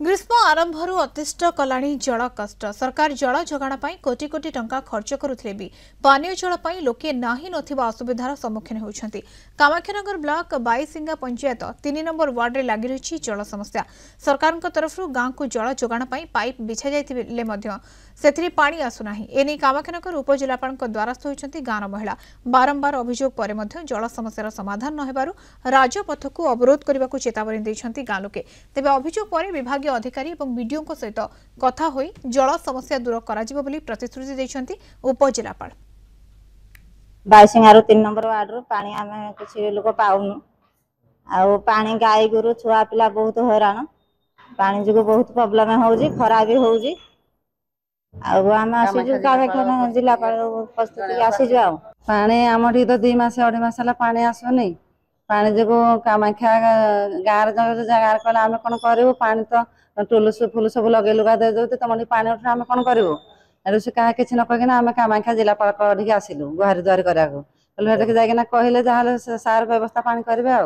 ग्रीष्म आरंभरू अतिष्ट कलाणी जल कष्ट सरकार जल जोगाण पर कोटी कोटी टंका खर्च करुଥିଲେ भी पानीय जल पर लोके नाही नथिबा असुविधार सम्मुखीन होउछंती। Kamakhyanagar block Baisinga panchayat 3 number ward रे लागि रही जल समस्या। सरकार तरफ गांव को जल जोगाण पर पाइप बिछा जाइतिले मध्य सेथिरे पानी आसुनाही। एने कामाख्यानगर उपजिलापाल द्वारस्थ होइछंती गांव महिला। बारंबार अभियोग पर मध्य जल समस्यार समाधान न हेबारु राजपथ को अवरोध करने को चेतावनी दैछंती गांव लोके। तेबे अभियोग पर विभाग अधिकारी और वीडियो सहित कथा होई जल समस्या दूर कराजिबो बोली प्रतिश्रुति दैछंती उपजिलापाल। बाईसिंगार 3 नंबर वार्ड रो पानी आमे कुछ लोक पाउनु आ पानी गाई गुरु छुआ पिला बहुत हैरान पानी जो बहुत प्रॉब्लम होउजी खरा भी होउजी आम आसीजु कामाख्या जिलापाल प्रस्तुति आसीजु आ पानी आमठी तो 2 मास 2.5 मास पानी आसुनी पानी जो कामाख्या गाँव जगार कले आम कौन करूँ पानी तो टुलुस फुल सब लगे लुगा दे दे तुम पानी उठे आम कौन करूँ से क्या किसी न कहीना आम कामाख्या जिलापाल आसिलु गुहारी दुआरी कराया कहले कहले सार व्यवस्था पानी करेंगे।